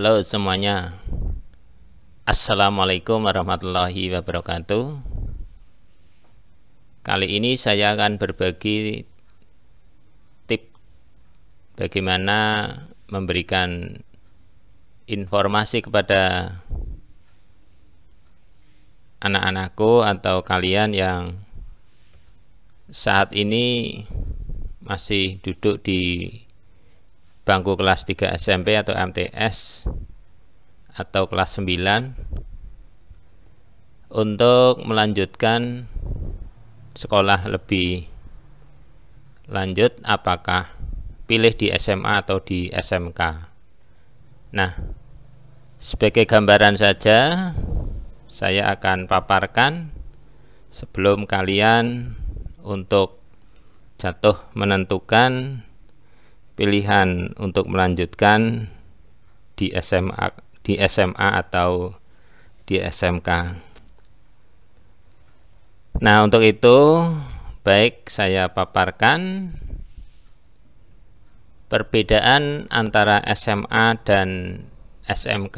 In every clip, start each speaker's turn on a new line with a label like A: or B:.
A: Halo semuanya, Assalamualaikum warahmatullahi wabarakatuh. Kali ini saya akan berbagi tip bagaimana memberikan informasi kepada anak-anakku atau kalian yang saat ini masih duduk di bangku kelas 3 SMP atau MTS atau kelas 9 untuk melanjutkan sekolah lebih lanjut, apakah pilih di SMA atau di SMK. Nah, sebagai gambaran saja saya akan paparkan sebelum kalian untuk jatuh menentukan pilihan untuk melanjutkan di SMA atau di SMK. Nah, untuk itu baik saya paparkan perbedaan antara SMA dan SMK.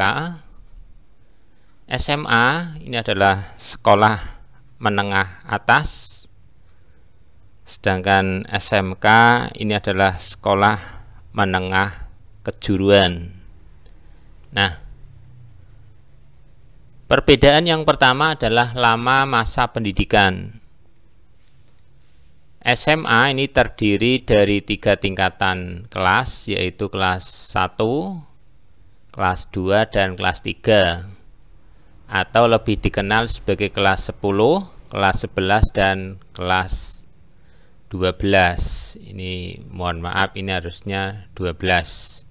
A: SMA ini adalah sekolah menengah atas, sedangkan SMK ini adalah sekolah menengah kejuruan. Nah, perbedaan yang pertama adalah lama masa pendidikan. SMA ini terdiri dari 3 tingkatan kelas, yaitu kelas 1, kelas 2, dan kelas 3, atau lebih dikenal sebagai kelas 10, kelas 11, dan kelas 12. Ini mohon maaf, ini harusnya 12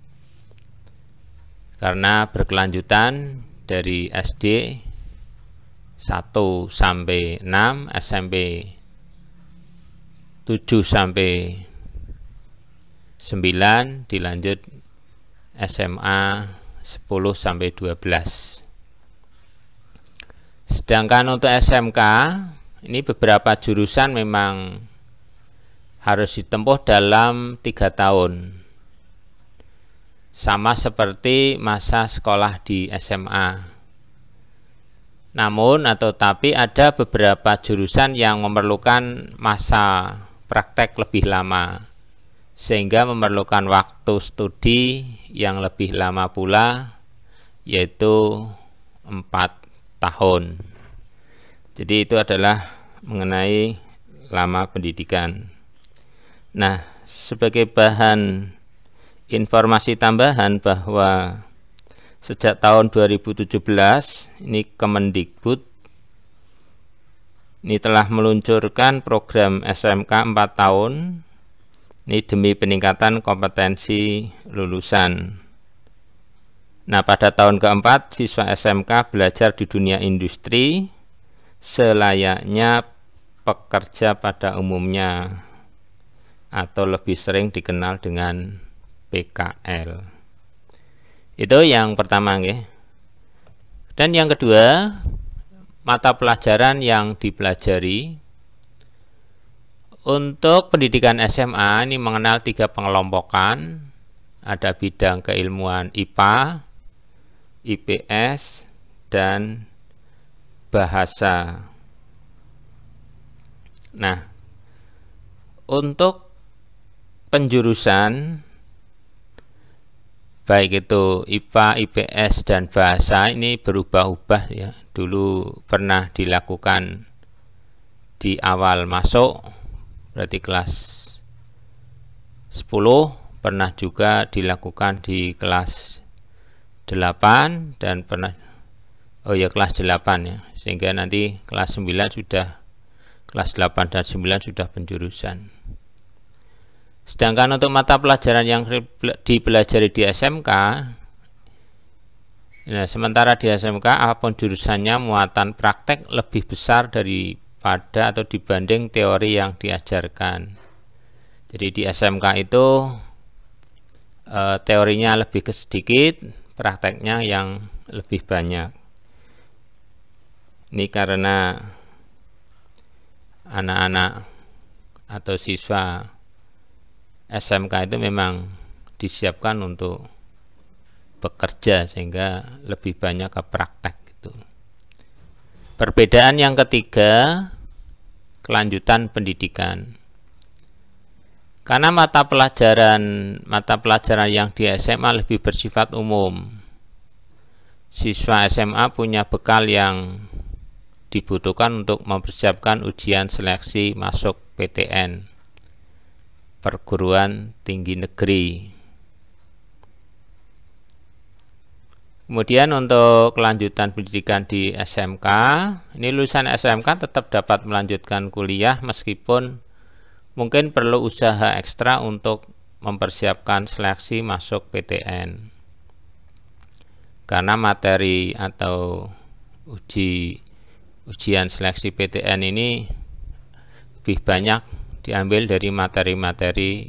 A: karena berkelanjutan dari SD 1 sampai 6, SMP 7 sampai 9, dilanjut SMA 10 sampai 12. Sedangkan untuk SMK ini beberapa jurusan memang harus ditempuh dalam 3 tahun, sama seperti masa sekolah di SMA. Namun tapi ada beberapa jurusan yang memerlukan masa praktek lebih lama, sehingga memerlukan waktu studi yang lebih lama pula, yaitu 4 tahun. Jadi itu adalah mengenai lama pendidikan. Nah, sebagai bahan informasi tambahan bahwa sejak tahun 2017 ini Kemendikbud ini telah meluncurkan program SMK 4 tahun ini demi peningkatan kompetensi lulusan. Nah, pada tahun keempat siswa SMK belajar di dunia industri selayaknya pekerja pada umumnya, atau lebih sering dikenal dengan PKL. Itu yang pertama, nggih. Dan yang kedua, mata pelajaran yang dipelajari. Untuk pendidikan SMA ini mengenal 3 pengelompokan. Ada bidang keilmuan IPA, IPS, dan bahasa. Nah, untuk penjurusan baik itu IPA, IPS, dan bahasa ini berubah-ubah ya. Dulu pernah dilakukan di awal masuk, berarti kelas 10, pernah juga dilakukan di kelas 8 dan pernah kelas 8 ya, sehingga nanti kelas 9 sudah, kelas 8 dan 9 sudah penjurusan. Sedangkan untuk mata pelajaran yang dipelajari di SMK, nah, sementara di SMK apapun jurusannya muatan praktek lebih besar daripada atau dibanding teori yang diajarkan. Jadi di SMK itu teorinya lebih sedikit, prakteknya yang lebih banyak. Ini karena anak-anak atau siswa SMK itu memang disiapkan untuk bekerja, sehingga lebih banyak ke praktek gitu. Perbedaan yang ketiga, kelanjutan pendidikan. Karena mata pelajaran yang di SMA lebih bersifat umum, siswa SMA punya bekal yang dibutuhkan untuk mempersiapkan ujian seleksi masuk PTN, perguruan tinggi negeri. Kemudian untuk kelanjutan pendidikan di SMK, ini lulusan SMK tetap dapat melanjutkan kuliah meskipun mungkin perlu usaha ekstra untuk mempersiapkan seleksi masuk PTN. Karena materi atau ujian seleksi PTN ini lebih banyak diambil dari materi-materi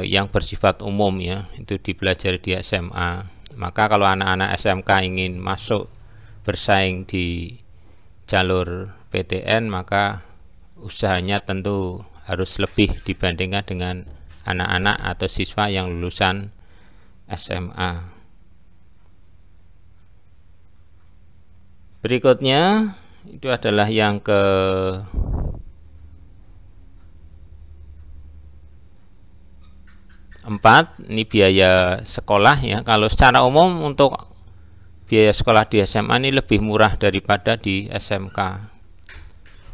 A: yang bersifat umum ya, itu dipelajari di SMA. Maka kalau anak-anak SMK ingin masuk bersaing di jalur PTN, maka usahanya tentu harus lebih dibandingkan dengan anak-anak atau siswa yang lulusan SMA. Berikutnya itu adalah yang ke empat, ini biaya sekolah ya. Kalau secara umum untuk biaya sekolah di SMA ini lebih murah daripada di SMK.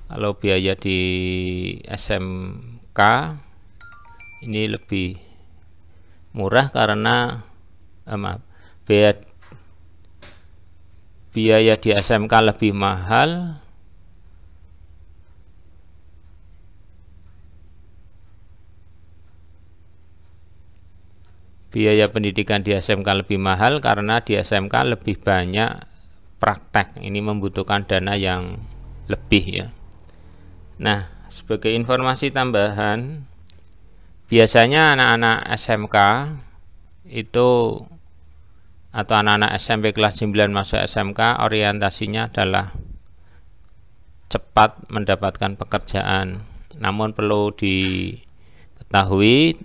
A: Kalau biaya di SMK ini lebih murah karena biaya di SMK lebih mahal biaya pendidikan di SMK lebih mahal karena di SMK lebih banyak praktek. Ini membutuhkan dana yang lebih ya. Nah, sebagai informasi tambahan, biasanya anak-anak SMK itu atau anak-anak SMP kelas 9 masuk SMK orientasinya adalah cepat mendapatkan pekerjaan. Namun perlu diketahui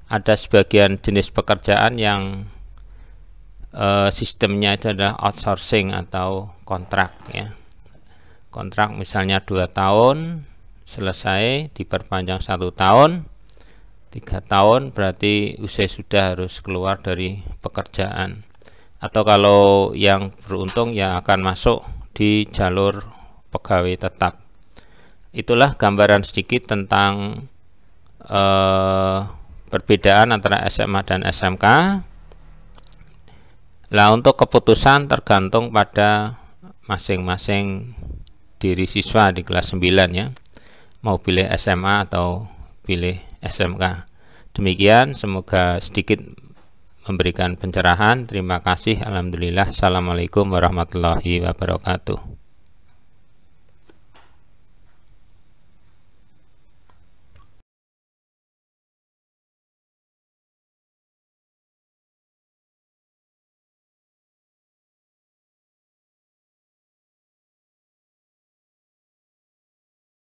A: ada sebagian jenis pekerjaan yang sistemnya itu adalah outsourcing atau kontrak ya. Kontrak misalnya 2 tahun selesai diperpanjang 1 tahun, 3 tahun berarti usai sudah harus keluar dari pekerjaan. Atau kalau yang beruntung ya akan masuk di jalur pegawai tetap. Itulah gambaran sedikit tentang perbedaan antara SMA dan SMK. Lah untuk keputusan tergantung pada masing-masing diri siswa di kelas 9 ya, mau pilih SMA atau pilih SMK. Demikian, semoga sedikit memberikan pencerahan. Terima kasih. Alhamdulillah. Assalamualaikum warahmatullahi wabarakatuh.